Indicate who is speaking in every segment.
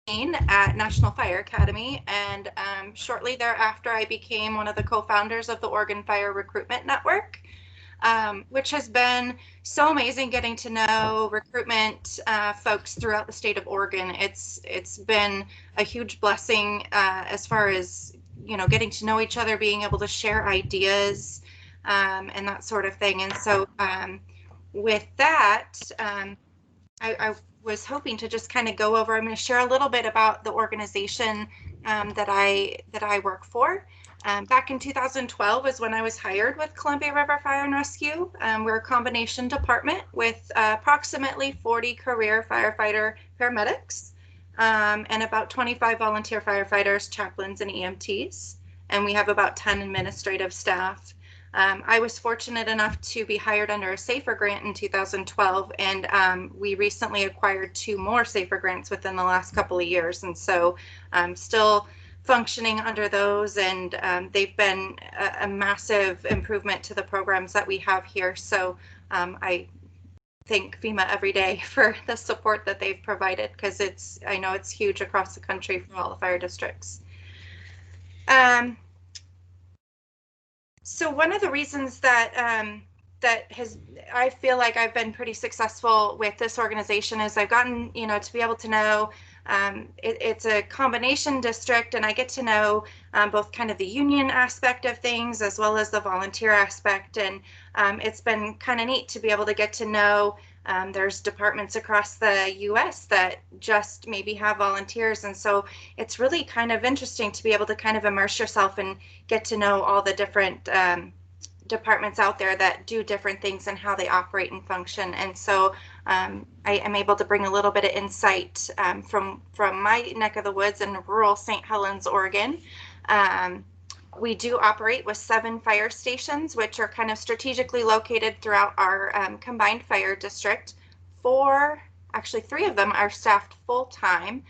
Speaker 1: at National Fire Academy, and shortly thereafter I became one of the co-founders of the Oregon Fire Recruitment Network, which has been so amazing getting to know recruitment folks throughout the state of Oregon. It's been a huge blessing as far as, you know, getting to know each other, being able to share ideas and that sort of thing. And so with that, I was hoping to just kind of go over. I'm going to share a little bit about the organization that I work for. Back in 2012 is when I was hired with Columbia River Fire and Rescue. We're a combination department with approximately 40 career firefighter paramedics and about 25 volunteer firefighters, chaplains, and EMTs. And we have about 10 administrative staff. I was fortunate enough to be hired under a SAFER grant in 2012, and we recently acquired 2 more SAFER grants within the last couple of years. And so I'm still functioning under those, and they've been a massive improvement to the programs that we have here. So I thank FEMA every day for the support that they've provided, because I know it's huge across the country for all the fire districts. So one of the reasons that I feel like I've been pretty successful with this organization is I've gotten, you know, to be able to know it's a combination district, and I get to know both kind of the union aspect of things as well as the volunteer aspect. And it's been kind of neat to be able to get to know there's departments across the US that just maybe have volunteers. And so it's really kind of interesting to be able to kind of immerse yourself and get to know all the different departments out there that do different things and how they operate and function. And so I am able to bring a little bit of insight from my neck of the woods in rural St. Helens, Oregon. We do operate with 7 fire stations, which are kind of strategically located throughout our combined fire district. 3 of them are staffed full-time.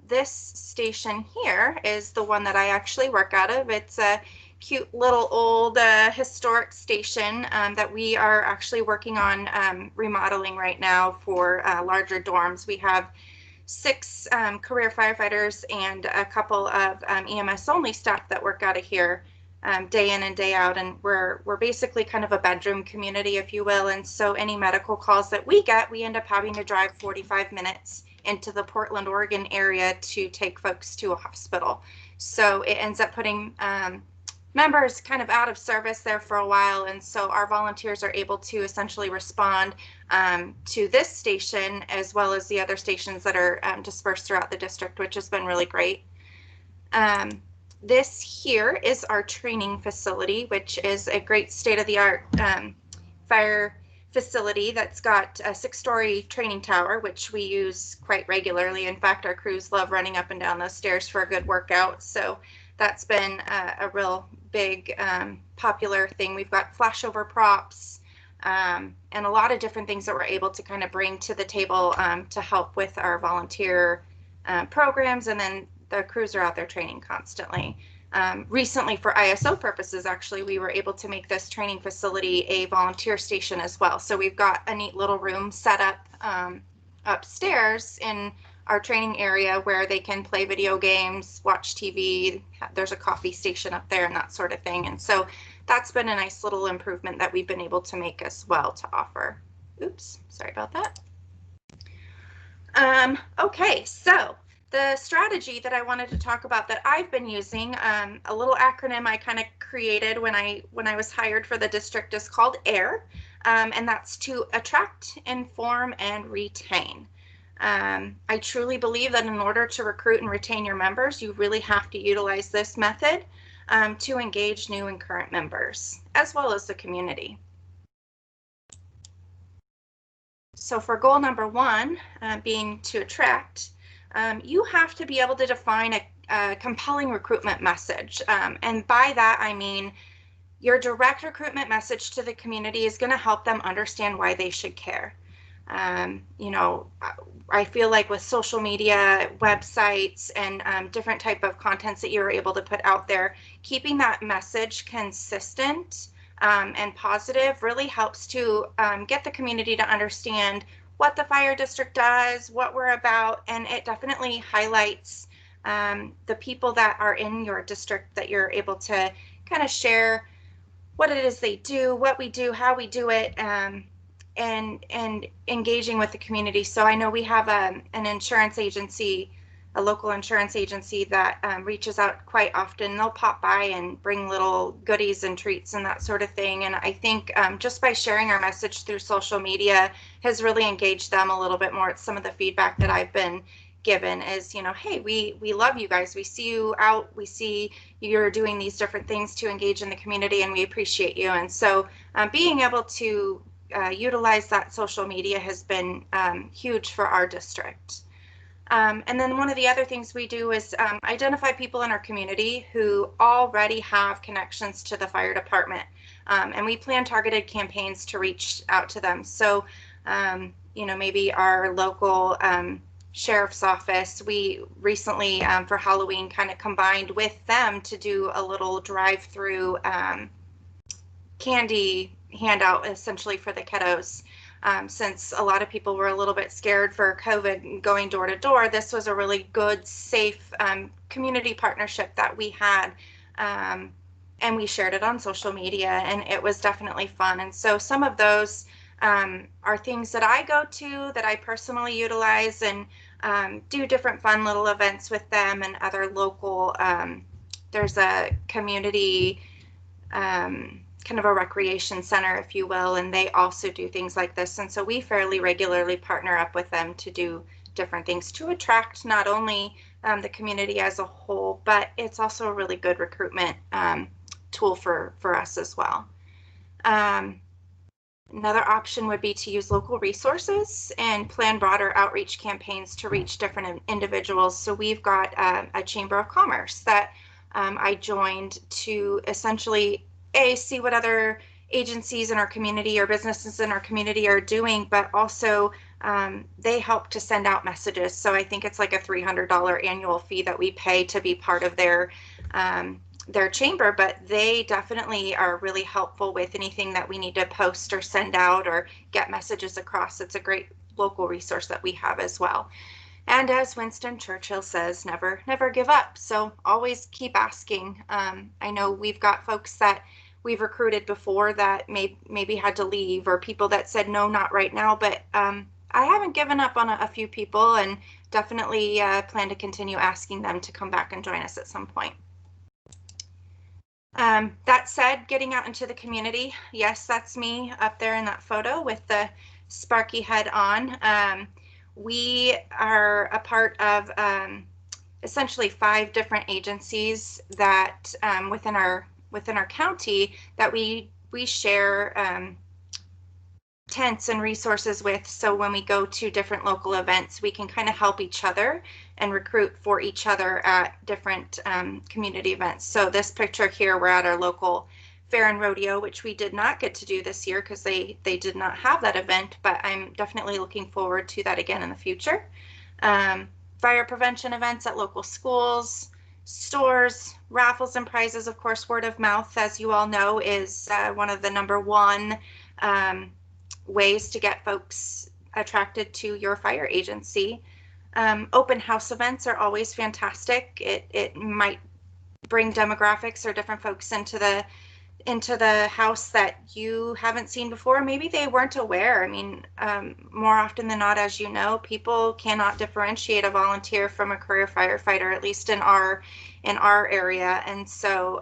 Speaker 1: This station here is the one that I actually work out of. It's a cute little old historic station that we are actually working on remodeling right now for larger dorms. We have 6 career firefighters and a couple of EMS only staff that work out of here day in and day out, and we're basically kind of a bedroom community, if you will. And so any medical calls that we get, we end up having to drive 45 minutes into the Portland, Oregon area to take folks to a hospital. So it ends up putting members kind of out of service there for a while, and so our volunteers are able to essentially respond to this station as well as the other stations that are dispersed throughout the district, which has been really great. This here is our training facility, which is a great state-of-the-art fire facility that's got a 6-story training tower, which we use quite regularly. In fact, our crews love running up and down those stairs for a good workout. So that's been a real big popular thing. We've got flashover props and a lot of different things that we're able to kind of bring to the table to help with our volunteer programs, and then the crews are out there training constantly. Recently, for ISO purposes, actually, we were able to make this training facility a volunteer station as well. So we've got a neat little room set up upstairs in our training area where they can play video games, watch TV. There's a coffee station up there and that sort of thing. And so that's been a nice little improvement that we've been able to make as well to offer. Oops, sorry about that. Okay, so the strategy that I wanted to talk about that I've been using, a little acronym I kind of created when I was hired for the district, is called AIR, and that's to attract, inform, and retain. I truly believe that in order to recruit and retain your members, you really have to utilize this method to engage new and current members, as well as the community. So for goal number 1, being to attract, you have to be able to define a compelling recruitment message. And by that, I mean your direct recruitment message to the community is going to help them understand why they should care. You know, I feel like with social media, websites, and different type of contents that you're able to put out there, keeping that message consistent and positive really helps to get the community to understand what the fire district does, what we're about, and it definitely highlights the people that are in your district, that you're able to kind of share what it is they do, what we do, how we do it, and engaging with the community. So I know we have an insurance agency, a local insurance agency that reaches out quite often. They'll pop by and bring little goodies and treats and that sort of thing. And I think just by sharing our message through social media has really engaged them a little bit more. It's some of the feedback that I've been given is, you know, hey, we love you guys. We see you out. We see you're doing these different things to engage in the community, and we appreciate you. And so being able to utilize that social media has been huge for our district. And then one of the other things we do is identify people in our community who already have connections to the fire department. And we plan targeted campaigns to reach out to them. So, you know, maybe our local sheriff's office, we recently for Halloween kind of combined with them to do a little drive-through candy handout essentially for the kiddos. Since a lot of people were a little bit scared for COVID going door to door, this was a really good, safe community partnership that we had. And we shared it on social media, and it was definitely fun. And so some of those are things that I go to, that I personally utilize, and do different fun little events with them and other local, there's a community kind of a recreation center, if you will, and they also do things like this. And so we fairly regularly partner up with them to do different things to attract not only the community as a whole, but it's also a really good recruitment tool for us as well. Another option would be to use local resources and plan broader outreach campaigns to reach different individuals. So we've got a Chamber of Commerce that I joined to essentially see what other agencies in our community or businesses in our community are doing, but also they help to send out messages. So I think it's like a $300 annual fee that we pay to be part of their chamber, but they definitely are really helpful with anything that we need to post or send out or get messages across. It's a great local resource that we have as well. And as Winston Churchill says, never give up. So always keep asking. I know we've got folks that we've recruited before that maybe had to leave, or people that said no, not right now, but I haven't given up on a few people, and definitely plan to continue asking them to come back and join us at some point. That said, getting out into the community, yes, that's me up there in that photo with the Sparky head on. We are a part of essentially 5 different agencies that within our county that we share tents and resources with. So when we go to different local events, we can kind of help each other and recruit for each other at different community events. So this picture here, we're at our local fair and rodeo, which we did not get to do this year because they did not have that event, but I'm definitely looking forward to that again in the future. Fire prevention events at local schools, stores, raffles and prizes. Of course, word of mouth, as you all know, is one of the #1 ways to get folks attracted to your fire agency. Open house events are always fantastic. It might bring demographics or different folks into the house that you haven't seen before. Maybe they weren't aware. I mean, more often than not, as you know, people cannot differentiate a volunteer from a career firefighter, at least in our area. And so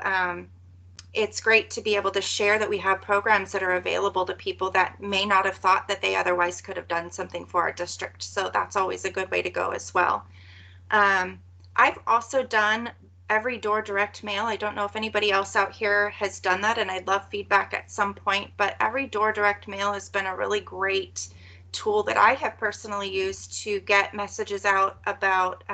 Speaker 1: it's great to be able to share that we have programs that are available to people that may not have thought that they otherwise could have done something for our district. So that's always a good way to go as well. I've also done every door direct mail. I don't know if anybody else out here has done that, and I'd love feedback at some point, but every door direct mail has been a really great tool that I have personally used to get messages out about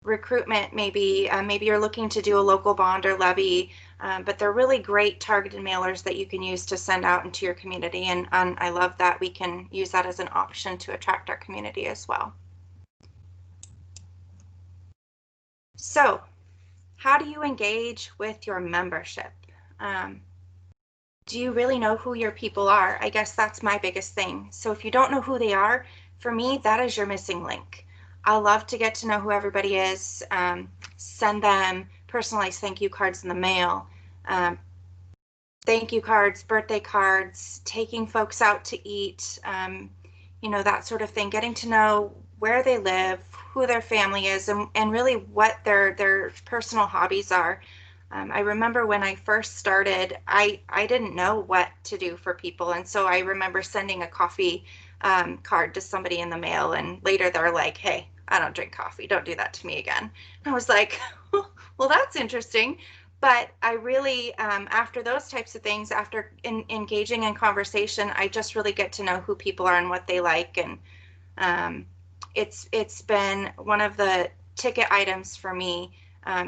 Speaker 1: recruitment. Maybe you're looking to do a local bond or levy, but they're really great targeted mailers that you can use to send out into your community, and I love that we can use that as an option to attract our community as well. So how do you engage with your membership? do you really know who your people are? I guess that's my biggest thing. So if you don't know who they are, for me, that is your missing link. I love to get to know who everybody is, send them personalized thank you cards in the mail, um, thank you cards, birthday cards, taking folks out to eat, that sort of thing, getting to know where they live, who their family is, and really what their personal hobbies are. I remember when I first started, I didn't know what to do for people. And so I remember sending a coffee card to somebody in the mail, and later they're like, hey, I don't drink coffee. Don't do that to me again. And I was like, well, that's interesting. But I really, after those types of things, after engaging in conversation, I just really get to know who people are and what they like. And it's been one of the ticket items for me,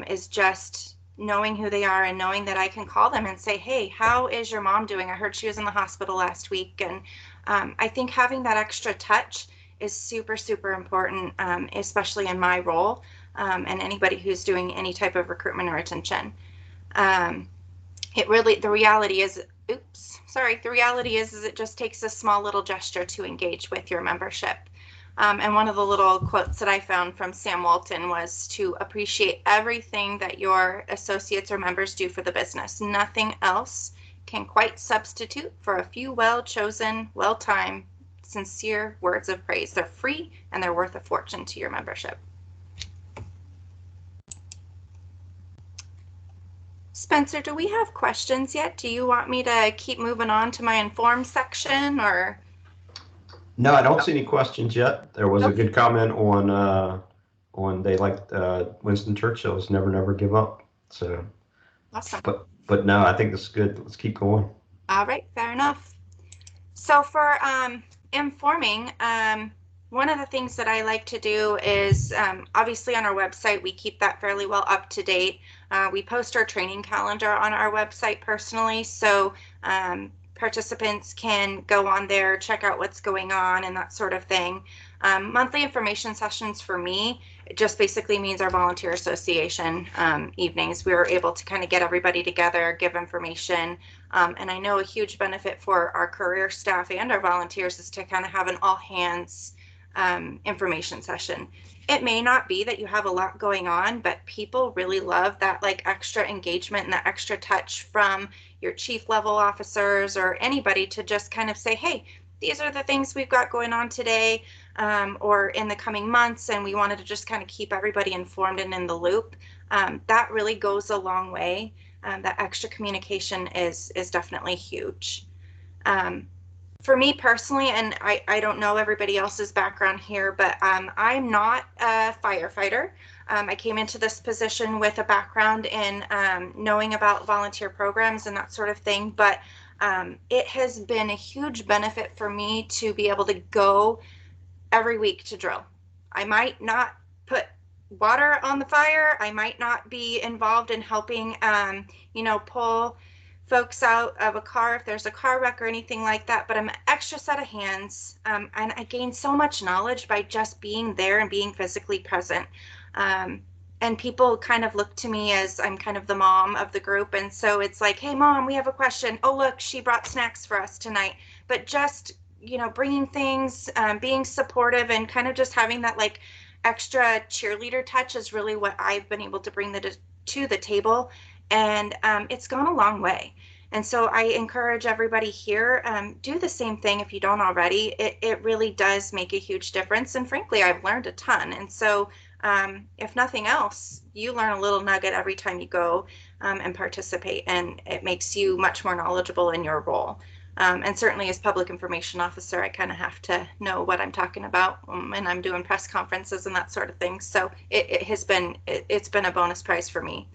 Speaker 1: is just knowing who they are and knowing that I can call them and say, hey, how is your mom doing? I heard she was in the hospital last week. And I think having that extra touch is super, super important, especially in my role, and anybody who's doing any type of recruitment or retention. The reality is it just takes a small little gesture to engage with your membership. And one of the little quotes that I found from Sam Walton was to appreciate everything that your associates or members do for the business. Nothing else can quite substitute for a few well-chosen, well-timed, sincere words of praise. They're free and they're worth a fortune to your membership. Spencer, do we have questions yet? Do you want me to keep moving on to my informed section, or?
Speaker 2: No, I don't see any questions yet. There was a good comment on they liked Winston Churchill's "Never, Never Give Up." So
Speaker 1: awesome.
Speaker 2: But no, I think this is good. Let's keep going.
Speaker 1: All right, fair enough. So for informing, one of the things that I like to do is, obviously on our website, we keep that fairly well up to date. We post our training calendar on our website personally, so participants can go on there, check out what's going on and that sort of thing. Monthly information sessions for me, it just basically means our volunteer association evenings. We were able to kind of get everybody together, give information. And I know a huge benefit for our career staff and our volunteers is to kind of have an all hands information session. It may not be that you have a lot going on, but people really love that like extra engagement and that extra touch from your chief level officers or anybody to just kind of say, hey, these are the things we've got going on today, or in the coming months, and we wanted to just kind of keep everybody informed and in the loop. That really goes a long way. That extra communication is definitely huge. For me personally, and I don't know everybody else's background here, but I'm not a firefighter. I came into this position with a background in knowing about volunteer programs and that sort of thing, but it has been a huge benefit for me to be able to go every week to drill. I might not put water on the fire. I might not be involved in helping, pull folks out of a car if there's a car wreck or anything like that, but I'm an extra set of hands, and I gain so much knowledge by just being there and being physically present. And people kind of look to me as I'm kind of the mom of the group, and so it's like, hey mom, we have a question. Oh look, she brought snacks for us tonight. But just bringing things, being supportive, and kind of just having that like extra cheerleader touch is really what I've been able to bring to the table. And it's gone a long way. And so I encourage everybody here, do the same thing if you don't already. It really does make a huge difference. And frankly, I've learned a ton. And so if nothing else, you learn a little nugget every time you go and participate. And it makes you much more knowledgeable in your role. And certainly as public information officer, I kind of have to know what I'm talking about when I'm doing press conferences and that sort of thing. So it's been a bonus prize for me.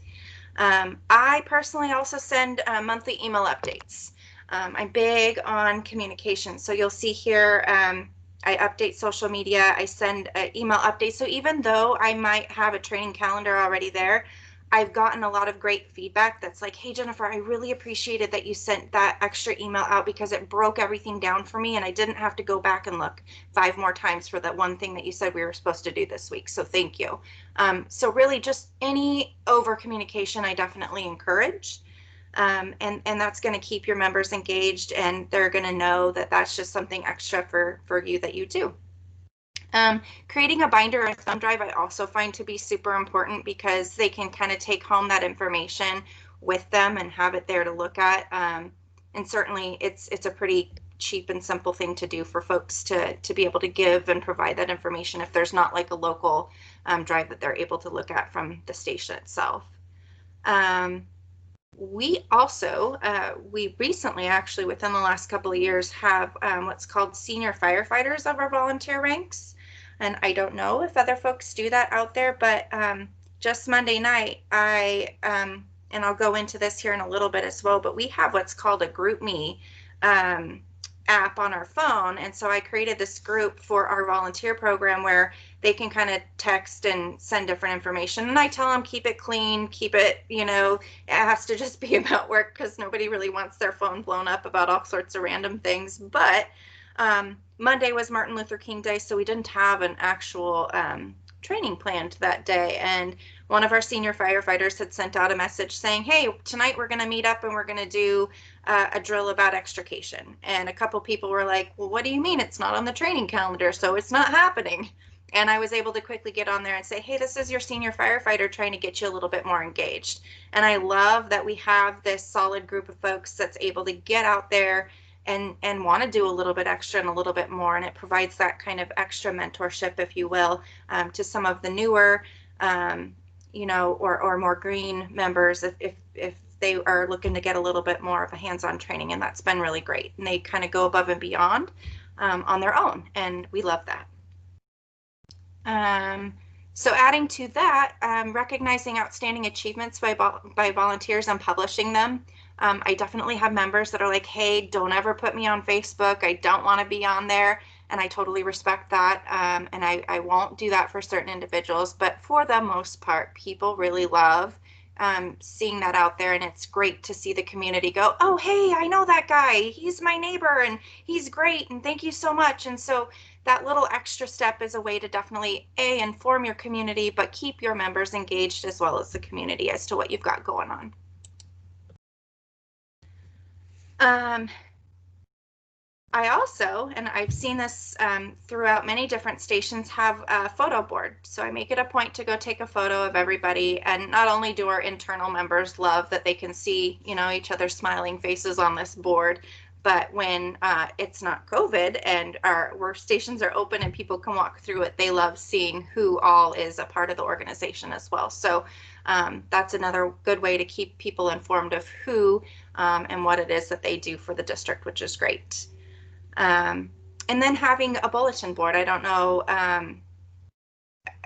Speaker 1: I personally also send monthly email updates. I'm big on communication. So you'll see here, I update social media, I send email updates. So even though I might have a training calendar already there, I've gotten a lot of great feedback that's like, hey, Jennifer, I really appreciated that you sent that extra email out because it broke everything down for me and I didn't have to go back and look 5 more times for that one thing that you said we were supposed to do this week. So thank you. So really just any over communication I definitely encourage. And that's going to keep your members engaged, and they're going to know that that's just something extra for you that you do. Creating a binder or thumb drive I also find to be super important, because they can kind of take home that information with them and have it there to look at. And certainly it's a pretty cheap and simple thing to do for folks to be able to give and provide that information if there's not like a local drive that they're able to look at from the station itself. We also, we recently, actually within the last couple of years, have what's called senior firefighters of our volunteer ranks. And I don't know if other folks do that out there, but just Monday night, and I'll go into this here in a little bit as well, but we have what's called a GroupMe app on our phone. And so I created this group for our volunteer program where they can kind of text and send different information. And I tell them, keep it clean, keep it, it has to just be about work, because nobody really wants their phone blown up about all sorts of random things. But Monday was Martin Luther King Day, so we didn't have an actual training planned that day. And one of our senior firefighters had sent out a message saying, hey, tonight we're going to meet up and we're going to do a drill about extrication. And a couple people were like, well, what do you mean it's not on the training calendar? So it's not happening. And I was able to quickly get on there and say, hey, this is your senior firefighter trying to get you a little bit more engaged. And I love that we have this solid group of folks that's able to get out there and want to do a little bit extra and a little bit more. And it provides that kind of extra mentorship, if you will, to some of the newer, or more green members if they are looking to get a little bit more of a hands-on training. And that's been really great. And they kind of go above and beyond on their own. And we love that. So adding to that, recognizing outstanding achievements by volunteers and publishing them. I definitely have members that are like, hey, don't ever put me on Facebook. I don't want to be on there. And I totally respect that. And I won't do that for certain individuals. But for the most part, people really love seeing that out there. And it's great to see the community go, oh, hey, I know that guy. He's my neighbor and he's great. And thank you so much. And so that little extra step is a way to definitely inform your community, but keep your members engaged as well as the community as to what you've got going on. I also, and I've seen this throughout many different stations, have a photo board. So I make it a point to go take a photo of everybody. And not only do our internal members love that they can see, each other's smiling faces on this board, but when it's not COVID and our workstations are open and people can walk through it, they love seeing who all is a part of the organization as well. So that's another good way to keep people informed of who and what it is that they do for the district, which is great. And then having a bulletin board. I don't know,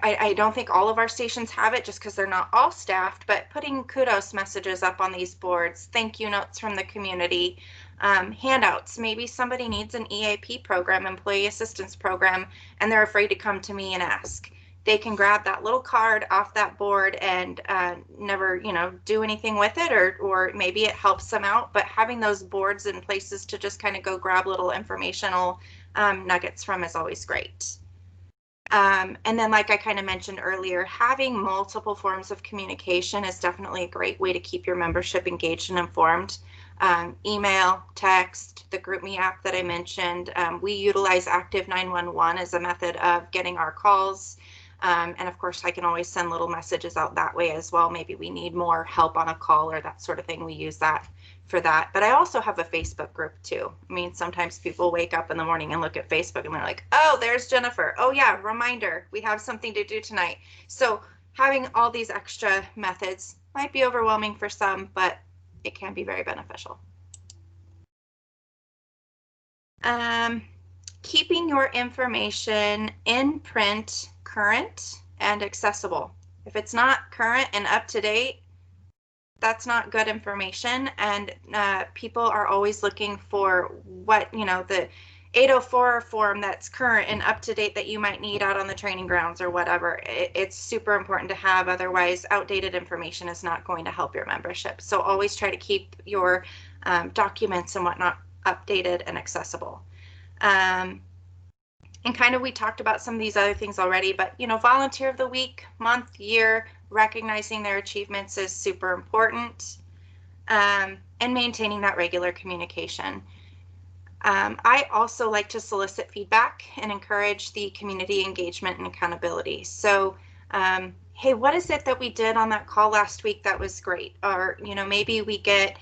Speaker 1: I don't think all of our stations have it just because they're not all staffed, but putting kudos messages up on these boards, thank you notes from the community, handouts. Maybe somebody needs an EAP program, employee assistance program, and they're afraid to come to me and ask. They can grab that little card off that board and never, do anything with it, or maybe it helps them out. But having those boards in places to just kind of go grab little informational nuggets from is always great. And then, like I kind of mentioned earlier, having multiple forms of communication is definitely a great way to keep your membership engaged and informed. Email, text, the GroupMe app that I mentioned. We utilize Active 911 as a method of getting our calls. And of course, I can always send little messages out that way as well. Maybe we need more help on a call or that sort of thing. We use that for that. But I also have a Facebook group too. I mean, sometimes people wake up in the morning and look at Facebook and they're like, oh, there's Jennifer. Oh yeah, reminder, we have something to do tonight. So having all these extra methods might be overwhelming for some, but it can be very beneficial. Keeping your information in print current and accessible. If it's not current and up to date, that's not good information. And people are always looking for what, the 804 form that's current and up to date that you might need out on the training grounds or whatever. It's super important to have. Otherwise, outdated information is not going to help your membership. So always try to keep your documents and whatnot updated and accessible. And kind of, we talked about some of these other things already, but volunteer of the week, month, year, recognizing their achievements is super important. and maintaining that regular communication. I also like to solicit feedback and encourage the community engagement and accountability. So, hey, what is it that we did on that call last week that was great? Or, maybe we get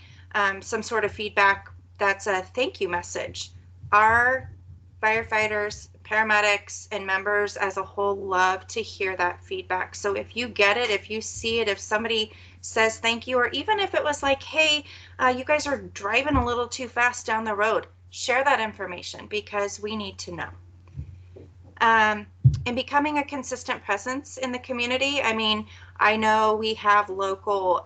Speaker 1: some sort of feedback that's a thank you message. Our firefighters, paramedics, and members as a whole love to hear that feedback. So if you get it, if you see it, if somebody says thank you, or even if it was like, hey, you guys are driving a little too fast down the road, share that information because we need to know. And becoming a consistent presence in the community. I mean, I know we have local,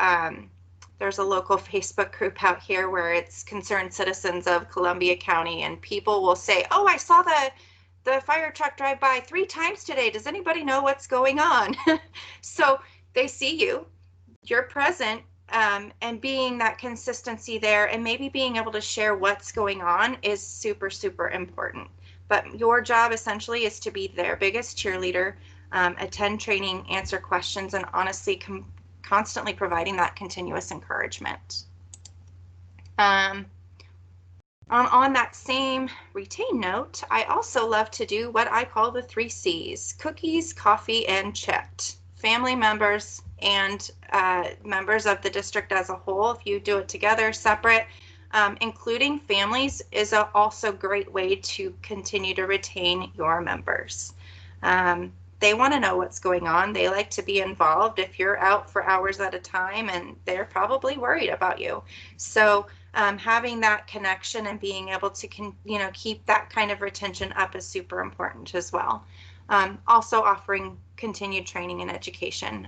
Speaker 1: there's a local Facebook group out here where it's concerned citizens of Columbia County, and people will say, oh, I saw the fire truck drive by 3 times today. Does anybody know what's going on? So they see you're present, and being that consistency there, and maybe being able to share what's going on is super, super important. But your job essentially is to be their biggest cheerleader, attend training, answer questions, and honestly constantly providing that continuous encouragement. On that same retain note, I also love to do what I call the 3 C's: cookies, coffee, and chat. Family members and members of the district as a whole, if you do it together, separate, including families is also a great way to continue to retain your members. They want to know what's going on. They like to be involved. If you're out for hours at a time, and they're probably worried about you. So having that connection and being able to keep that kind of retention up is super important as well. Also offering continued training and education.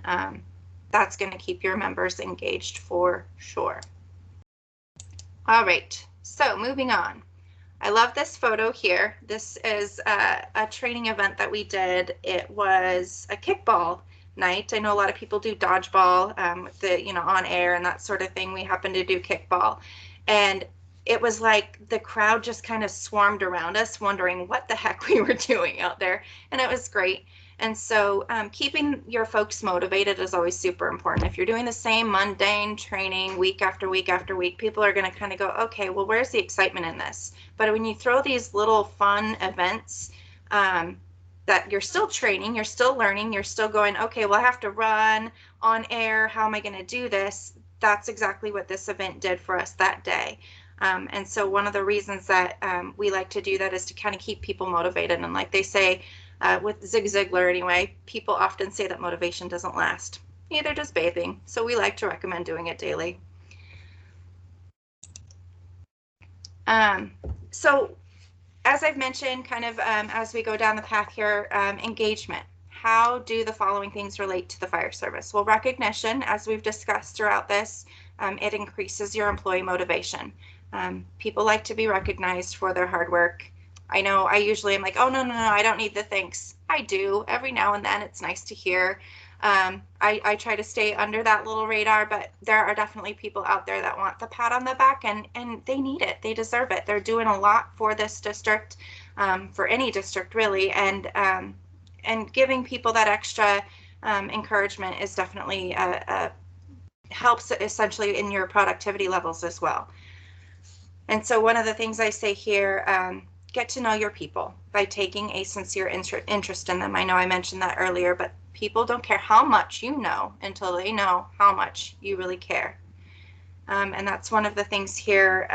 Speaker 1: That's going to keep your members engaged for sure. All right, so moving on. I love this photo here. This is a training event that we did. It was a kickball night. I know a lot of people do dodgeball with the, on air and that sort of thing. We happened to do kickball. And it was like the crowd just kind of swarmed around us, wondering what the heck we were doing out there. And it was great. And so keeping your folks motivated is always super important. If you're doing the same mundane training week after week after week, people are going to kind of go, okay, well, where's the excitement in this? But when you throw these little fun events that you're still training, you're still learning, you're still going, okay, well, I have to run on air. How am I going to do this? That's exactly what this event did for us that day. And so one of the reasons that we like to do that is to kind of keep people motivated. And like they say, with Zig Ziglar anyway, people often say that motivation doesn't last. Neither does bathing. So we like to recommend doing it daily. So as I've mentioned, kind of as we go down the path here, engagement. How do the following things relate to the fire service? Well, recognition, as we've discussed throughout this, it increases your employee motivation. People like to be recognized for their hard work. I know I usually am like, oh, no, I don't need the thanks. I do. Every now and then it's nice to hear. I try to stay under that little radar, but there are definitely people out there that want the pat on the back, and they need it. They deserve it. They're doing a lot for this district, for any district really, and giving people that extra encouragement is definitely helps essentially in your productivity levels as well. And so one of the things I say here, get to know your people by taking a sincere interest in them. I know I mentioned that earlier, but people don't care how much you know until they know how much you really care. And that's one of the things here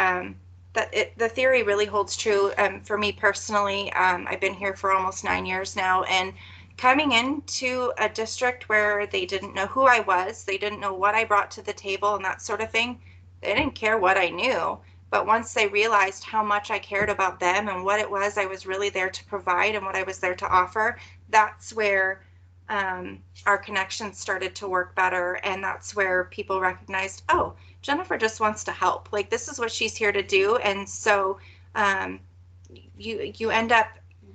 Speaker 1: that the theory really holds true. For me personally, I've been here for almost 9 years now, and coming into a district where they didn't know who I was, they didn't know what I brought to the table and that sort of thing, they didn't care what I knew. But once they realized how much I cared about them and what it was I was really there to provide and what I was there to offer, that's where our connections started to work better. And that's where people recognized, oh, Jennifer just wants to help. Like, this is what she's here to do. And so you end up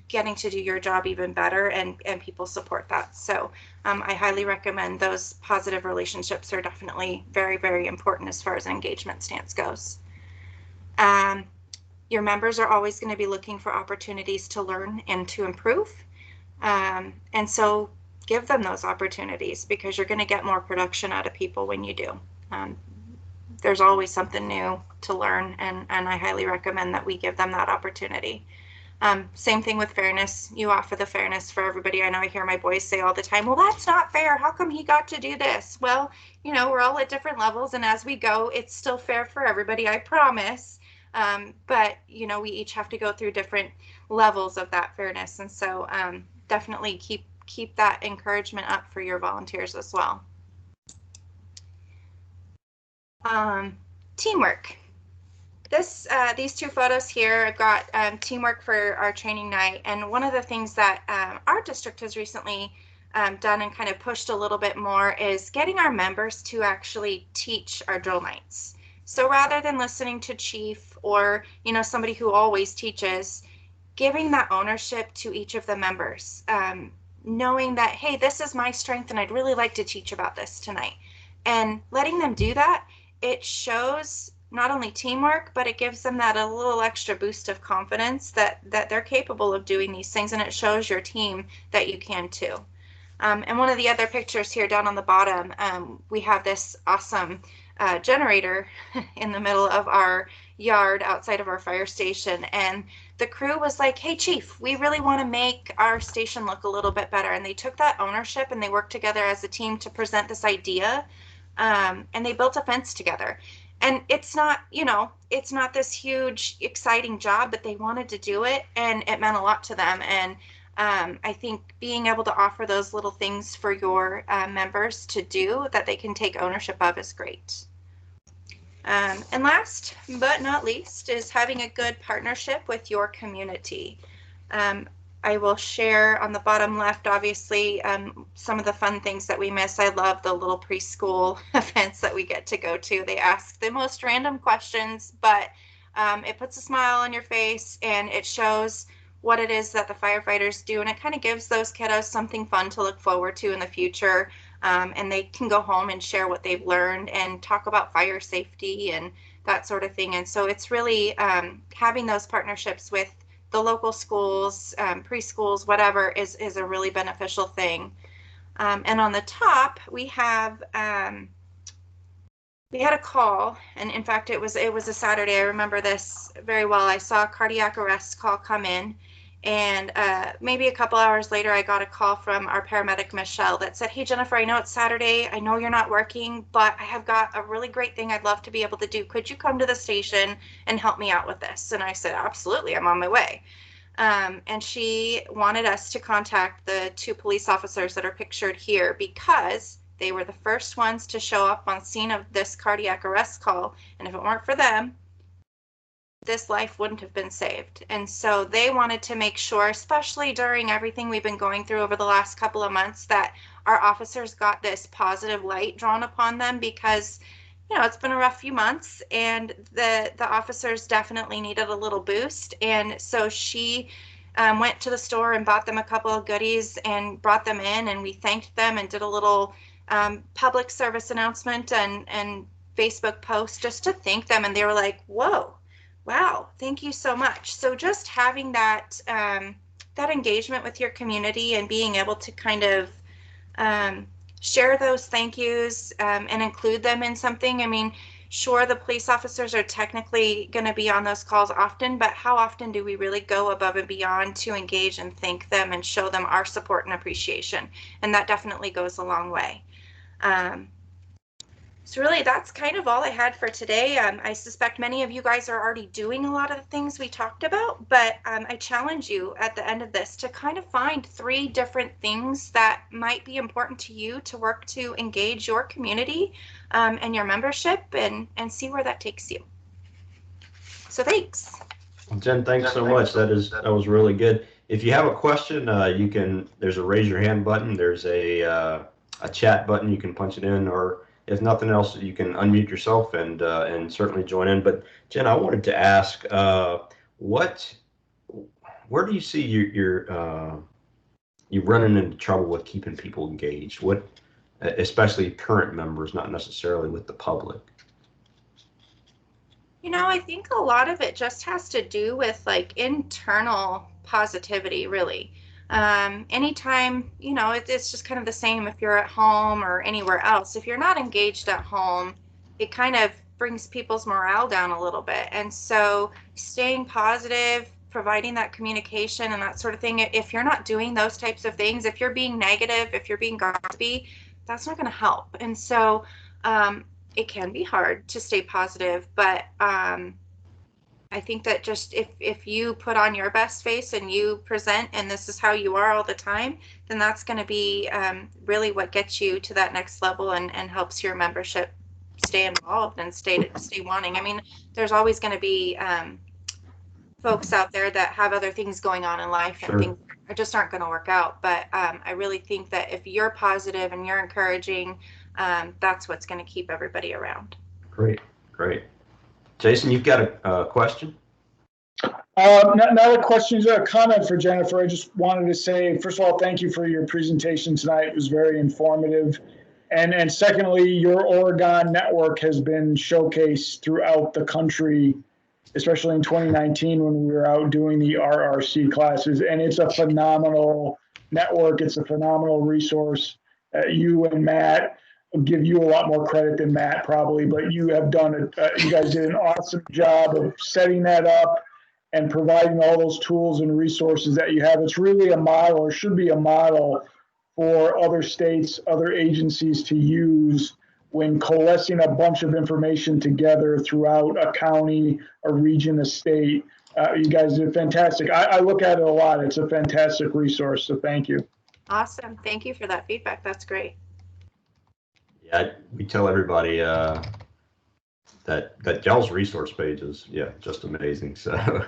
Speaker 1: getting to do your job even better, and people support that. So I highly recommend those positive relationships are definitely very, very important as far as an engagement stance goes. Your members are always going to be looking for opportunities to learn and to improve. And so give them those opportunities, because you're going to get more production out of people when you do. there's always something new to learn, and I highly recommend that we give them that opportunity. Same thing with fairness. You offer the fairness for everybody. I know I hear my boys say all the time, well, that's not fair. How come he got to do this? Well, you know, we're all at different levels, and as we go, it's still fair for everybody, I promise. But, you know, we each have to go through different levels of that fairness. And so definitely keep that encouragement up for your volunteers as well. Teamwork. These two photos here, I've got teamwork for our training night. And one of the things that our district has recently done and kind of pushed a little bit more is getting our members to actually teach our drill nights. So rather than listening to chief or, you know, somebody who always teaches, giving that ownership to each of the members, knowing that, hey, this is my strength and I'd really like to teach about this tonight. And letting them do that, it shows not only teamwork, but it gives them that a little extra boost of confidence that they're capable of doing these things, and it shows your team that you can too. And one of the other pictures here down on the bottom, we have this awesome generator in the middle of our yard outside of our fire station, and the crew was like, hey chief, we really want to make our station look a little bit better, and they took that ownership and they worked together as a team to present this idea, and they built a fence together. And it's not, you know, it's not this huge exciting job, but they wanted to do it, and it meant a lot to them. And I think being able to offer those little things for your members to do that they can take ownership of is great. And last but not least is having a good partnership with your community. I will share on the bottom left, obviously, some of the fun things that we miss. I love the little preschool events that we get to go to. They ask the most random questions, but it puts a smile on your face and it shows what it is that the firefighters do, and it kind of gives those kiddos something fun to look forward to in the future, and they can go home and share what they've learned and talk about fire safety and that sort of thing. And so it's really having those partnerships with the local schools, preschools, whatever, is a really beneficial thing. And on the top, we have we had a call, and in fact, it was a Saturday. I remember this very well. I saw a cardiac arrest call come in, and maybe a couple hours later, I got a call from our paramedic, Michelle, that said, hey, Jennifer, I know it's Saturday. I know you're not working, but I have got a really great thing I'd love to be able to do. Could you come to the station and help me out with this? And I said, absolutely, I'm on my way. And she wanted us to contact the 2 police officers that are pictured here because they were the first ones to show up on scene of this cardiac arrest call. And if it weren't for them, this life wouldn't have been saved. And so they wanted to make sure, especially during everything we've been going through over the last couple of months, that our officers got this positive light drawn upon them, because, you know, it's been a rough few months and the officers definitely needed a little boost. And so she went to the store and bought them a couple of goodies and brought them in, and we thanked them and did a little public service announcement and Facebook post just to thank them. And they were like, whoa, wow, thank you so much. So just having that that engagement with your community and being able to kind of share those thank yous and include them in something. I mean, sure, the police officers are technically going to be on those calls often, but how often do we really go above and beyond to engage and thank them and show them our support and appreciation? And that definitely goes a long way. So really, that's kind of all I had for today. I suspect many of you guys are already doing a lot of the things we talked about, but I challenge you at the end of this to kind of find 3 different things that might be important to you to work to engage your community and your membership, and see where that takes you. So thanks.
Speaker 2: Jen, thanks so much. That was really good. If you have a question, you can. There's a raise your hand button. There's a chat button. You can punch it in, or if nothing else, you can unmute yourself and certainly join in. But Jen, I wanted to ask, where do you see you running into trouble with keeping people engaged? What, especially current members, not necessarily with the public?
Speaker 1: You know, I think a lot of it just has to do with like internal positivity, really. Anytime, you know, it's just kind of the same if you're at home or anywhere else. If you're not engaged at home, it kind of brings people's morale down a little bit. And so staying positive, providing that communication and that sort of thing, if you're not doing those types of things, if you're being negative, if you're being gossipy, that's not going to help. And so it can be hard to stay positive, but I think that just if you put on your best face and you present and this is how you are all the time, then that's going to be really what gets you to that next level and helps your membership stay involved and stay wanting. I mean, there's always going to be folks out there that have other things going on in life and things just aren't going to work out. But I really think that if you're positive and you're encouraging, that's what's going to keep everybody around.
Speaker 2: Great, great. Jason, you've got a question?
Speaker 3: Not a question, a comment for Jennifer. I just wanted to say, first of all, thank you for your presentation tonight. It was very informative. And secondly, your Oregon network has been showcased throughout the country, especially in 2019 when we were out doing the RRC classes. And it's a phenomenal network. It's a phenomenal resource. You and Matt, I'll give you a lot more credit than Matt probably, but you have done it. You guys did an awesome job of setting that up and providing all those tools and resources that you have. It's really a model, or should be a model, for other states, other agencies to use when coalescing a bunch of information together throughout a county, a region, a state. You guys did fantastic. I look at it a lot. It's a fantastic resource, so thank you.
Speaker 1: Awesome. Thank you for that feedback. That's great.
Speaker 2: Yeah, we tell everybody that y'all's resource page is, just amazing. So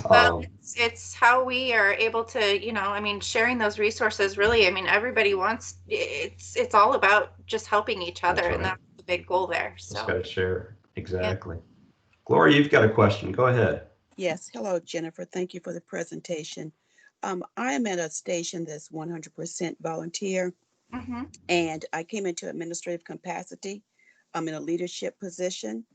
Speaker 1: well, it's how we are able to, I mean, sharing those resources really, I mean, everybody wants, it's all about just helping each other. Right. And that's the big goal there. So
Speaker 2: just got to share. Exactly. Yeah. Gloria, you've got a question. Go ahead.
Speaker 4: Yes. Hello, Jennifer. Thank you for the presentation. I am at a station that's 100% volunteer. Mm-hmm. And I came into administrative capacity. I'm in a leadership position,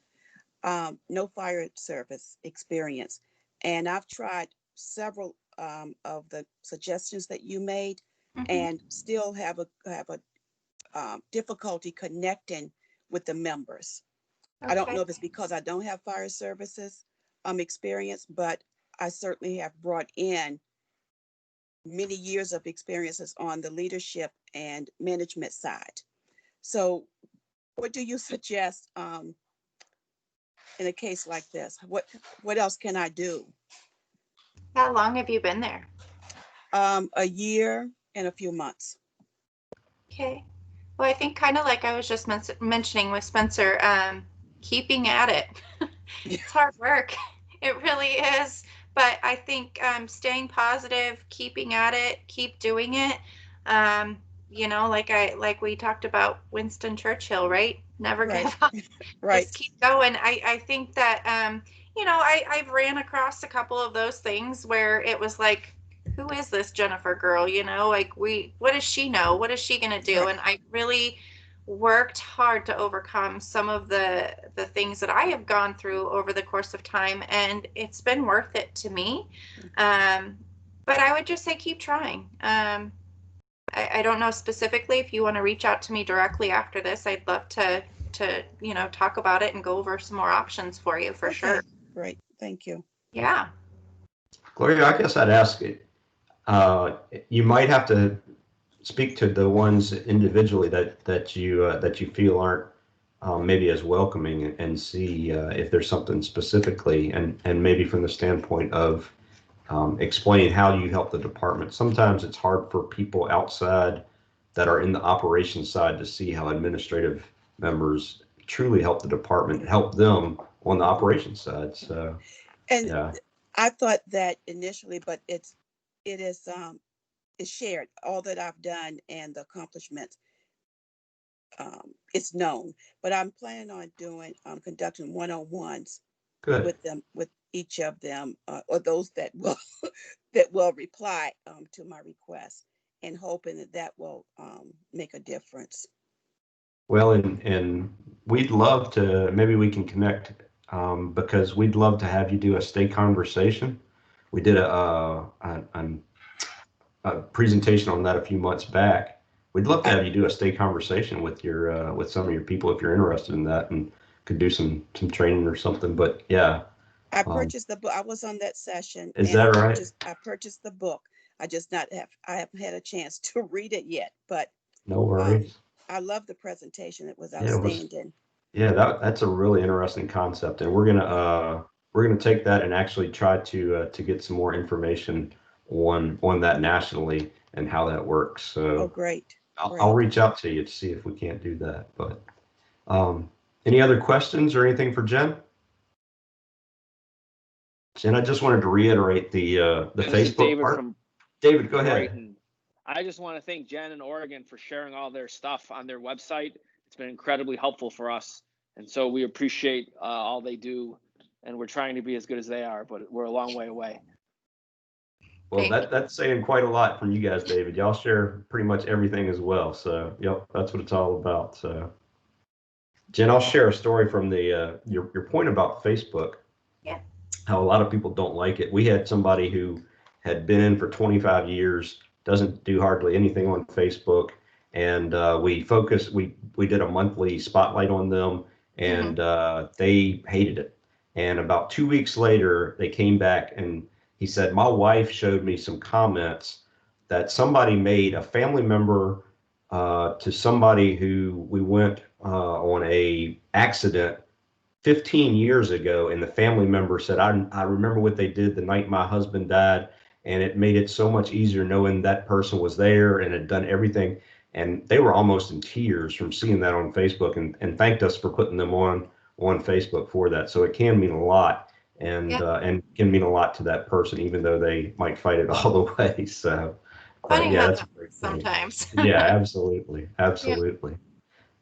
Speaker 4: no fire service experience. And I've tried several of the suggestions that you made, mm-hmm. and still have a difficulty connecting with the members. Okay. I don't know if it's because I don't have fire services experience, but I certainly have brought in many years of experiences on the leadership and management side. So what do you suggest in a case like this? What else can I do?
Speaker 1: How long have you been there?
Speaker 4: A year and a few months.
Speaker 1: Okay. Well, I think kind of like I was just mentioning with Spencer, keeping at it. It's hard work. It really is. But I think staying positive, keeping at it, keep doing it. Like we talked about Winston Churchill, right? Never give up.
Speaker 4: Right.
Speaker 1: Just keep going. I think that I've ran across a couple of those things where it was like, who is this Jennifer girl? What does she know? What is she gonna do? Right. And I really worked hard to overcome some of the things that I have gone through over the course of time, and it's been worth it to me. But I would just say keep trying. I don't know specifically if you want to reach out to me directly after this. I'd love to talk about it and go over some more options for you for sure.
Speaker 4: Great. Thank you.
Speaker 1: Yeah.
Speaker 2: Gloria, I guess I'd ask you might have to speak to the ones individually that you feel aren't maybe as welcoming, and see if there's something specifically, and maybe from the standpoint of explaining how you help the department. Sometimes it's hard for people outside that are in the operations side to see how administrative members truly help the department, help them on the operations side. So,
Speaker 4: and yeah. I thought that initially, but it is shared. All that I've done and the accomplishments, it's known. But I'm planning on conducting one-on-ones with them, with each of them, or those that will reply to my request, and hoping that will make a difference.
Speaker 2: Well, and we'd love to, maybe we can connect, because we'd love to have you do a stay conversation. We did a presentation on that a few months back. We'd love to have you do a stay conversation with some of your people if you're interested in that, and could do some training or something. But yeah.
Speaker 4: I purchased the book. I was on that session.
Speaker 2: Is that right?
Speaker 4: I purchased the book. I haven't had a chance to read it yet, but
Speaker 2: no worries.
Speaker 4: I love the presentation. It was
Speaker 2: Yeah,
Speaker 4: outstanding.
Speaker 2: that's a really interesting concept, and we're gonna take that and actually try to get some more information on that nationally and how that works. So
Speaker 4: Oh, great.
Speaker 2: I'll reach out to you to see if we can't do that. But any other questions or anything for Jen? Jen, I just wanted to reiterate the Facebook
Speaker 5: David
Speaker 2: part.
Speaker 5: From
Speaker 2: David, go ahead.
Speaker 5: Brighton. I just want to thank Jen and Oregon for sharing all their stuff on their website. It's been incredibly helpful for us, and so we appreciate all they do, and we're trying to be as good as they are, but we're a long way away.
Speaker 2: Well, that's saying quite a lot from you guys, David. Y'all share pretty much everything as well. So, yep, that's what it's all about. So, Jen, I'll share a story from the your point about Facebook.
Speaker 1: Yeah.
Speaker 2: How a lot of people don't like it. We had somebody who had been in for 25 years, doesn't do hardly anything on Facebook, and we did a monthly spotlight on them, and they hated it. And about 2 weeks later, they came back and he said, my wife showed me some comments that somebody made, a family member to somebody who we went on a accident 15 years ago, and the family member said, I remember what they did the night my husband died, and it made it so much easier knowing that person was there and had done everything. And they were almost in tears from seeing that on Facebook, and thanked us for putting them on Facebook for that. So it can mean a lot, and can mean a lot to that person, even though they might fight it all the way. So
Speaker 1: Funny
Speaker 2: yeah,
Speaker 1: how
Speaker 2: that's
Speaker 1: that
Speaker 2: a great
Speaker 1: works
Speaker 2: point.
Speaker 1: sometimes.
Speaker 2: Yeah, absolutely.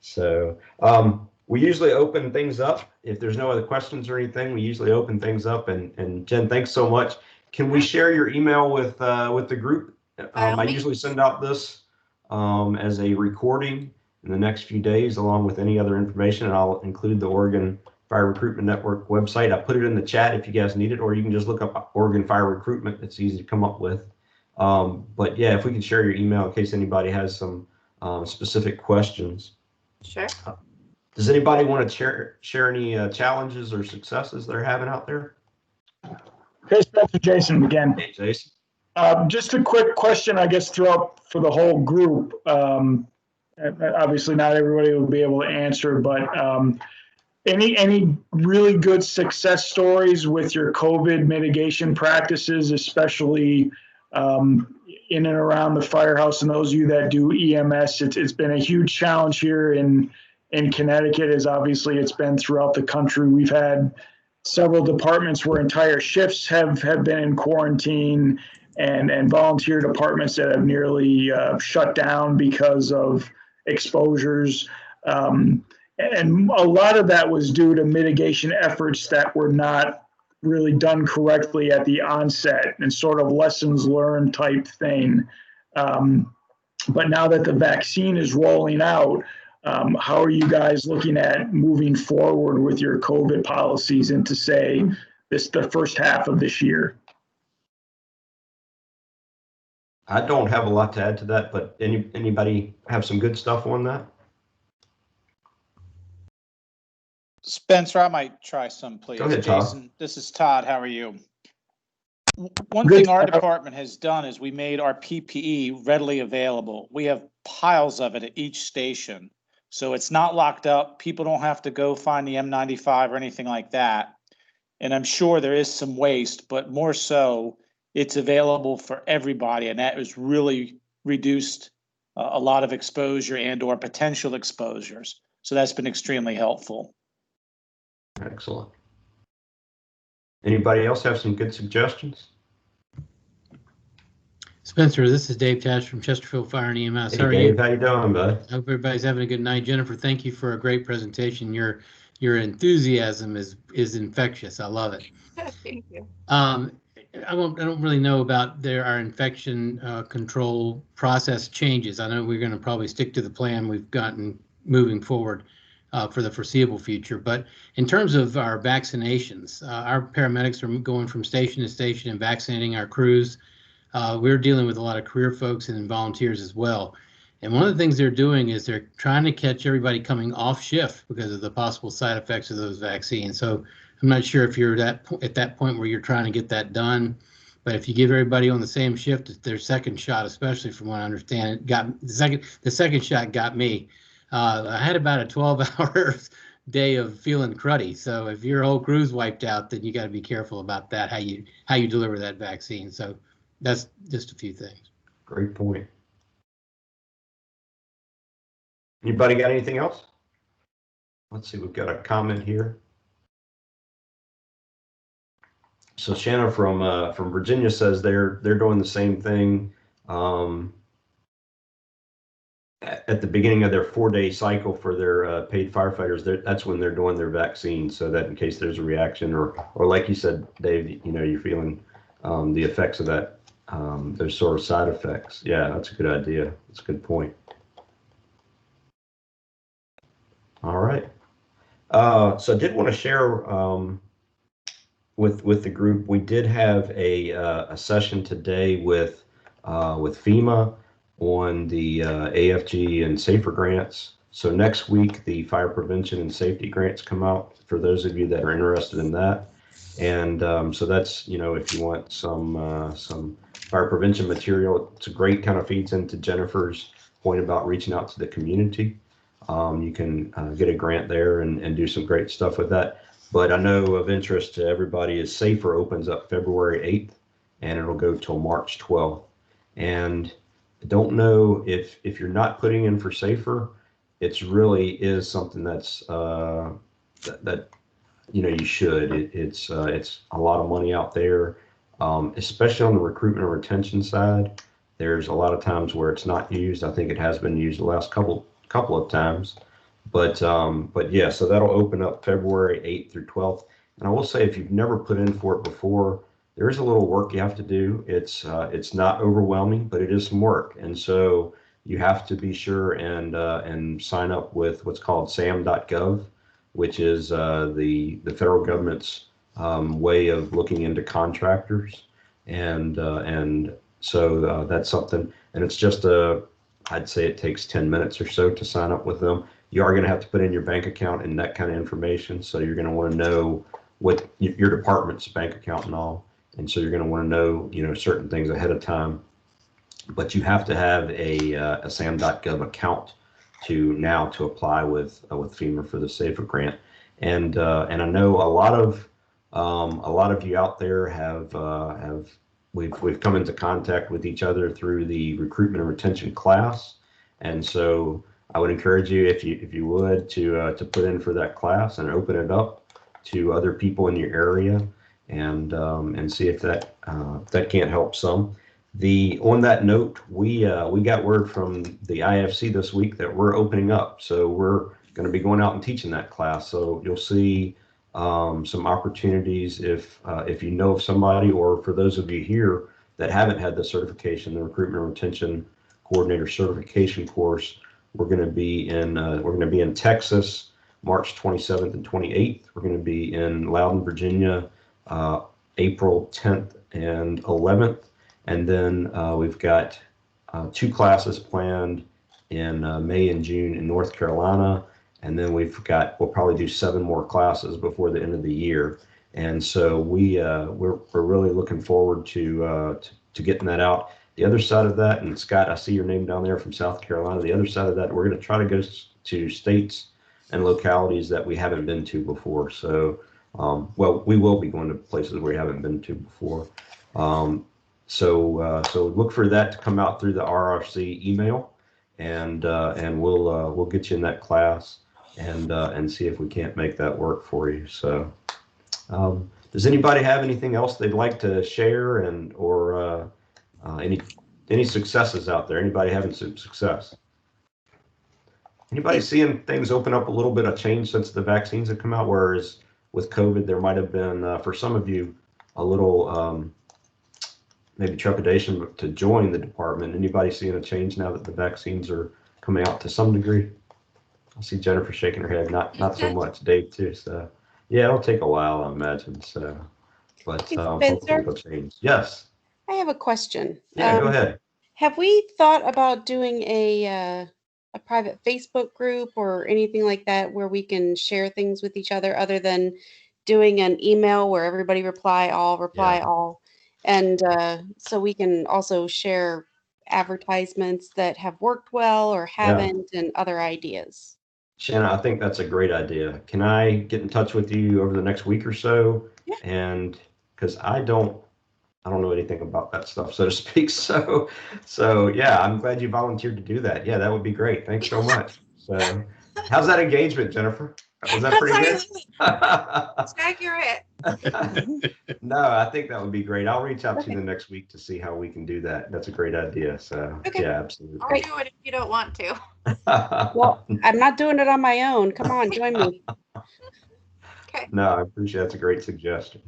Speaker 2: So we usually open things up. If there's no other questions or anything, we usually open things up. And Jen, thanks so much. Can we share your email with the group? I usually send out this as a recording in the next few days, along with any other information, and I'll include the Oregon Fire Recruitment Network website. I put it in the chat if you guys need it, or you can just look up Oregon Fire Recruitment. It's easy to come up with. But yeah, if we can share your email in case anybody has some specific questions.
Speaker 1: Sure.
Speaker 2: Does anybody want to share any challenges or successes they're having out there?
Speaker 3: Hey, Spencer, Jason again.
Speaker 2: Hey, Jason.
Speaker 3: Just a quick question, I guess, throughout for the whole group. Obviously, not everybody will be able to answer, but any really good success stories with your COVID mitigation practices, especially in and around the firehouse, and those of you that do EMS? It's been a huge challenge here in Connecticut, as obviously it's been throughout the country. We've had several departments where entire shifts have been in quarantine, and volunteer departments that have nearly shut down because of exposures. And a lot of that was due to mitigation efforts that were not really done correctly at the onset, and sort of lessons learned type thing. But now that the vaccine is rolling out, how are you guys looking at moving forward with your COVID policies into, say, the first half of this year?
Speaker 2: I don't have a lot to add to that, but anybody have some good stuff on that?
Speaker 6: Spencer, I might try some, please.
Speaker 2: Go ahead, Todd.
Speaker 6: Jason, this is Todd. How are you? One thing our department has done is we made our PPE readily available. We have piles of it at each station. So it's not locked up. People don't have to go find the N95 or anything like that. And I'm sure there is some waste, but more so, it's available for everybody. And that has really reduced a lot of exposure and or potential exposures. So that's been extremely helpful.
Speaker 2: Excellent. Anybody else have some good suggestions?
Speaker 7: Spencer, this is Dave Tash from Chesterfield Fire and EMS.
Speaker 2: Hey, how are Dave, you? How you doing, bud?
Speaker 7: I hope everybody's having a good night. Jennifer, thank you for a great presentation. Your enthusiasm is infectious. I love it.
Speaker 1: Thank you.
Speaker 7: I don't really know about our infection control process changes. I know we're going to probably stick to the plan we've gotten moving forward for the foreseeable future. But in terms of our vaccinations, our paramedics are going from station to station and vaccinating our crews. We're dealing with a lot of career folks and volunteers as well. And one of the things they're doing is they're trying to catch everybody coming off shift because of the possible side effects of those vaccines. So I'm not sure if you're at that point where you're trying to get that done, but if you give everybody on the same shift, their second shot, especially from what I understand, it got the second shot got me. I had about a 12-hour day of feeling cruddy. So if your whole crew's wiped out, then you got to be careful about that, how you deliver that vaccine. So that's just a few things.
Speaker 2: Great point. Anybody got anything else? Let's see, we've got a comment here. So Shanna from Virginia says they're doing the same thing. At the beginning of their 4-day cycle for their paid firefighters, that's when they're doing their vaccine, so that in case there's a reaction or like you said, Dave, you're feeling the effects of that, those sort of side effects. Yeah, that's a good idea. That's a good point. All right. So I did want to share with the group. We did have a session today with FEMA on the AFG and SAFER grants. So next week, the fire prevention and safety grants come out for those of you that are interested in that. And so that's, if you want some fire prevention material, it's a great kind of feeds into Jennifer's point about reaching out to the community. You can get a grant there and do some great stuff with that. But I know of interest to everybody is SAFER opens up February 8th and it'll go till March 12th. And I don't know if you're not putting in for SAFER, it's really is something that's that you should. It's a lot of money out there, especially on the recruitment and retention side. There's a lot of times where it's not used. I think it has been used the last couple of times, but yeah, so that'll open up February 8th through 12th. And I will say, if you've never put in for it before, there is a little work you have to do. It's not overwhelming, but it is some work. And so you have to be sure and sign up with what's called sam.gov, which is the federal government's way of looking into contractors. And so that's something, and it's just I'd say it takes 10 minutes or so to sign up with them. You are going to have to put in your bank account and that kind of information. So you're going to want to know what your department's bank account and all. And so you're going to want to know, certain things ahead of time. But you have to have a sam.gov account to apply with FEMA for the SAFER grant. And I know a lot of you out there have we've come into contact with each other through the recruitment and retention class. And so I would encourage you, if you would, to put in for that class and open it up to other people in your area and see if that can't help some. On that note, we got word from the IFC this week that we're opening up. So we're going to be going out and teaching that class. So you'll see some opportunities if you know of somebody, or for those of you here that haven't had the certification, the recruitment and retention coordinator certification course. We're going to be in Texas, March 27th and 28th. We're going to be in Loudon, Virginia, April 10th and 11th. And then we've got 2 classes planned in May and June in North Carolina. And then we'll probably do 7 more classes before the end of the year. And so we're really looking forward to getting that out. The other side of that, and Scott, I see your name down there from South Carolina. The other side of that, we're going to try to go to states and localities that we haven't been to before. So, we will be going to places we haven't been to before. So look for that to come out through the RRC email, and we'll get you in that class and see if we can't make that work for you. So, does anybody have anything else they'd like to share, or any successes out there? Anybody having some success? Anybody seeing things open up a little bit of change since the vaccines have come out? Whereas with COVID, there might have been, for some of you, a little maybe trepidation to join the department. Anybody seeing a change now that the vaccines are coming out to some degree? I see Jennifer shaking her head. Not so much. Dave too. So yeah, it'll take a while, I imagine. So, but hopefully it'll change. Yes.
Speaker 8: I have a question.
Speaker 2: Yeah, go ahead.
Speaker 8: Have we thought about doing a private Facebook group or anything like that where we can share things with each other than doing an email where everybody reply all, and so we can also share advertisements that have worked well or haven't and other ideas.
Speaker 2: Shanna, I think that's a great idea. Can I get in touch with you over the next week or so?
Speaker 8: Yeah.
Speaker 2: And because I don't know anything about that stuff, so to speak. So yeah, I'm glad you volunteered to do that. Yeah, that would be great. Thanks so much. So how's that engagement, Jennifer? Was that pretty good?
Speaker 1: It's accurate.
Speaker 2: No, I think that would be great. I'll reach out to you the next week to see how we can do that. That's a great idea. So yeah, absolutely.
Speaker 1: I'll do it if you don't want to.
Speaker 8: Well, I'm not doing it on my own. Come on, join me.
Speaker 1: Okay.
Speaker 2: No, I appreciate it. That's a great suggestion.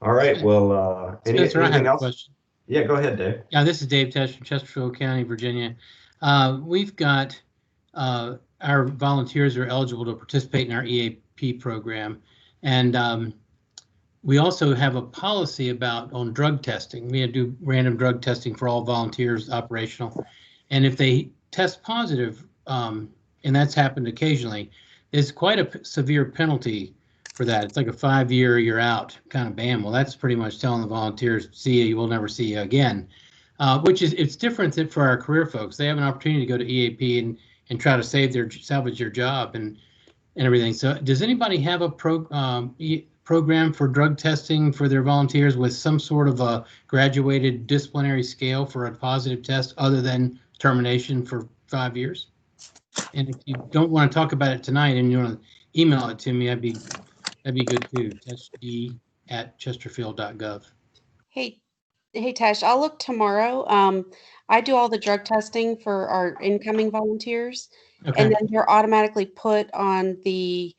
Speaker 2: All right. Well, anything else?
Speaker 7: Question.
Speaker 2: Yeah, go ahead, Dave.
Speaker 7: Yeah, this is Dave Tesh from Chesterfield County, Virginia. We've got our volunteers are eligible to participate in our EAP program, and we also have a policy on drug testing. We do random drug testing for all volunteers operational, and if they test positive, and that's happened occasionally, there's quite a severe penalty for that. It's like a 5-year, you're out kind of ban. Well, that's pretty much telling the volunteers, see you, we'll never see you again. Which is, it's different than for our career folks. They have an opportunity to go to EAP and try to salvage their job and everything. So does anybody have a program for drug testing for their volunteers with some sort of a graduated disciplinary scale for a positive test other than termination for 5 years? And if you don't want to talk about it tonight and you want to email it to me, that'd be good too. That's Chesterfield.gov.
Speaker 8: Hey, Tash, I'll look tomorrow. I do all the drug testing for our incoming volunteers,
Speaker 7: Okay.
Speaker 8: and then they're automatically put on the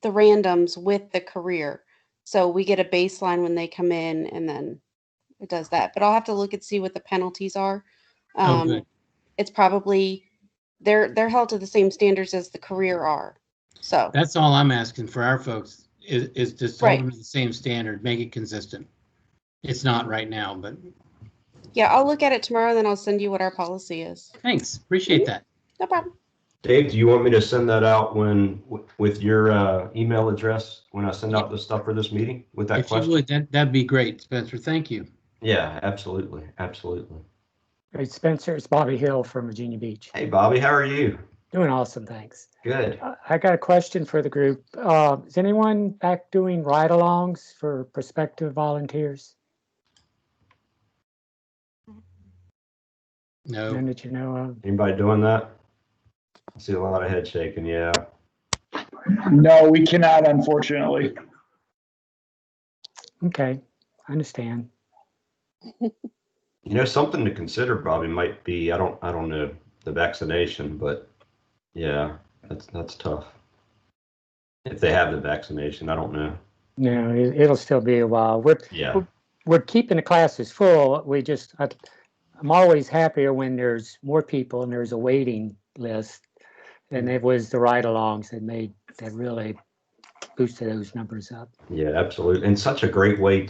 Speaker 8: randoms with the career. So we get a baseline when they come in, and then it does that. But I'll have to look and see what the penalties are.
Speaker 7: Good.
Speaker 8: It's probably they're held to the same standards as the career are. So
Speaker 7: that's all I'm asking for our folks is just hold them to the same standard, make it consistent. It's not right now, but
Speaker 8: yeah, I'll look at it tomorrow, then I'll send you what our policy is.
Speaker 7: Thanks, appreciate that.
Speaker 8: No problem.
Speaker 2: Dave, do you want me to send that out with your email address when I send out the stuff for this meeting with that question?
Speaker 7: If you would, that'd be great, Spencer. Thank you.
Speaker 2: Yeah, absolutely, absolutely.
Speaker 9: Hey, Spencer, it's Bobby Hill from Virginia Beach.
Speaker 2: Hey, Bobby, how are you?
Speaker 9: Doing awesome, thanks.
Speaker 2: Good.
Speaker 9: I got a question for the group. Is anyone back doing ride-alongs for prospective volunteers?
Speaker 7: No.
Speaker 9: None that you know of?
Speaker 2: Anybody doing that? I see a lot of head shaking, yeah.
Speaker 3: No, we cannot, unfortunately.
Speaker 9: Okay, I understand.
Speaker 2: You know, something to consider, Bobby, might be, I don't know the vaccination, but yeah, that's tough. If they have the vaccination, I don't know.
Speaker 9: No, it'll still be a while. We're keeping the classes full. I'm always happier when there's more people and there's a waiting list. And it was the ride-alongs that really boosted those numbers up.
Speaker 2: Yeah, absolutely. And such a great way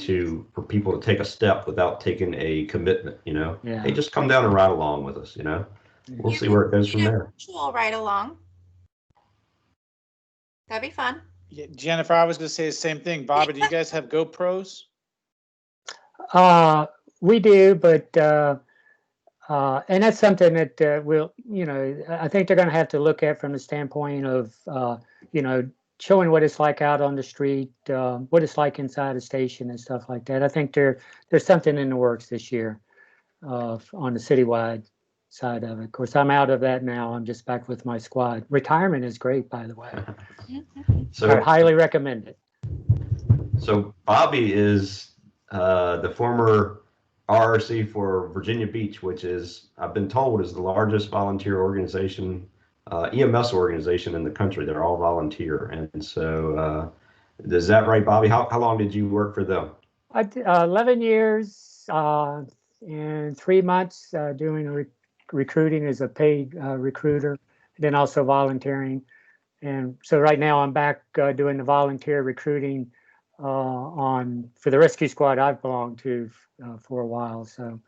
Speaker 2: for people to take a step without taking a commitment, you know?
Speaker 9: Yeah.
Speaker 2: Hey, just come down and ride along with us, you know? We'll see where it goes from there.
Speaker 1: Virtual ride along. That'd be fun.
Speaker 6: Yeah, Jennifer, I was going to say the same thing. Bobby, do you guys have GoPros?
Speaker 9: We do, but and that's something that we'll, I think they're going to have to look at from the standpoint of, showing what it's like out on the street, what it's like inside a station and stuff like that. I think there's something in the works this year on the citywide side of it. Of course, I'm out of that now. I'm just back with my squad. Retirement is great, by the way.
Speaker 2: So
Speaker 9: I highly recommend it.
Speaker 2: So Bobby is the former RRC for Virginia Beach, which is, I've been told, is the largest volunteer organization, EMS organization in the country. They're all volunteer. And so is that right, Bobby? How long did you work for them?
Speaker 9: 11 years and 3 months doing recruiting as a paid recruiter, then also volunteering. And so right now I'm back doing the volunteer recruiting for the rescue squad I've belonged to for a while. So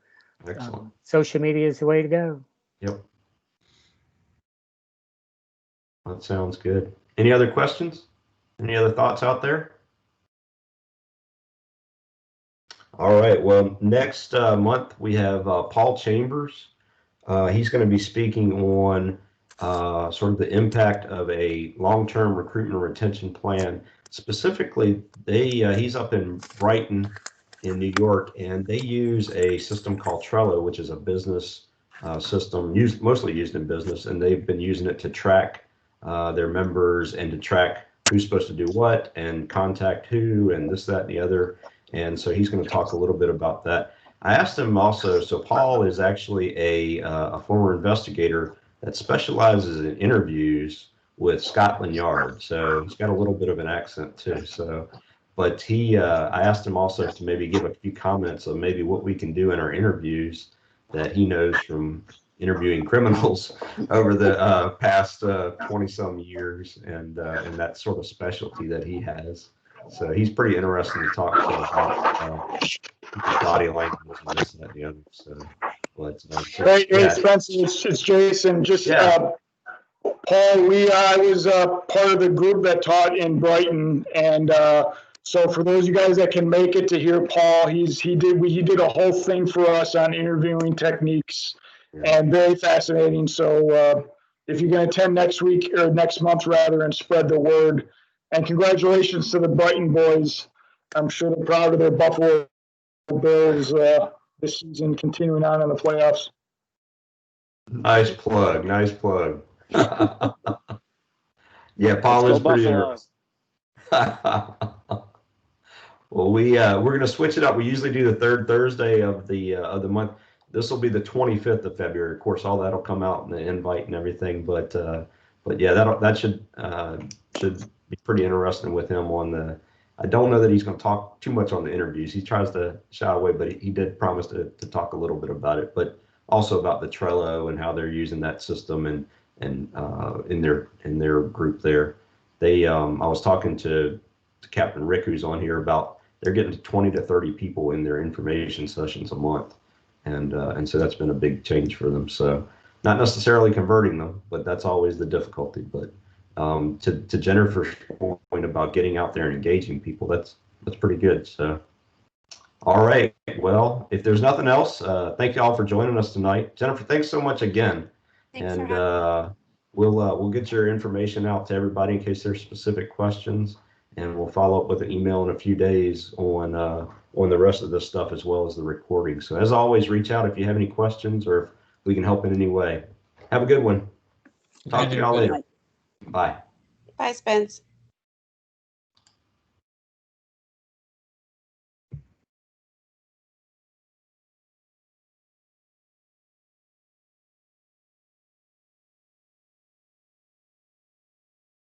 Speaker 2: Excellent.
Speaker 9: social media is the way to go.
Speaker 2: Yep. That sounds good. Any other questions? Any other thoughts out there? All right. Well, next month we have Paul Chambers. He's going to be speaking on sort of the impact of a long-term recruitment retention plan. Specifically, he's up in Brighton in New York, and they use a system called Trello, which is a business system mostly used in business, and they've been using it to track their members and to track who's supposed to do what and contact who and this, that, and the other. And so he's going to talk a little bit about that. I asked him also, so Paul is actually a former investigator that specializes in interviews with Scotland Yard. So he's got a little bit of an accent too. So, but I asked him also to maybe give a few comments of maybe what we can do in our interviews that he knows from interviewing criminals over the past 20-some years, and that sort of specialty that he has. So he's pretty interesting to talk to about body language and this and that and the other. So, but
Speaker 3: hey, Spencer, it's Jason. Just Paul, I was part of the group that taught in Brighton, and so for those of you guys that can make it to hear Paul, he did a whole thing for us on interviewing techniques, and very fascinating. So if you can attend next week or next month rather, and spread the word, and congratulations to the Brighton boys. I'm sure they're proud of their Buffalo Bills this season, continuing on in the playoffs.
Speaker 2: Nice plug. Nice plug. Yeah, Paul is pretty interesting. Well, we're going to switch it up. We usually do the third Thursday of the month. This will be the 25th of February. Of course, all that'll come out in the invite and everything. But yeah, that should be pretty interesting with him on the. I don't know that he's going to talk too much on the interviews. He tries to shy away, but he did promise to talk a little bit about it, but also about the Trello and how they're using that system and in their group there. I was talking to Captain Rick, who's on here, about they're getting to 20 to 30 people in their information sessions a month, and so that's been a big change for them. So not necessarily converting them, but that's always the difficulty. But to Jennifer's point about getting out there and engaging people, that's pretty good. So, all right. Well, if there's nothing else, thank you all for joining us tonight. Jennifer, thanks so much again.
Speaker 1: Thanks
Speaker 2: and
Speaker 1: for
Speaker 2: we'll get your information out to everybody in case there's specific questions, and we'll follow up with an email in a few days on the rest of this stuff as well as the recording. So as always, reach out if you have any questions or if we can help in any way. Have a good one. Talk to y'all later. Bye.
Speaker 8: Bye, Spence.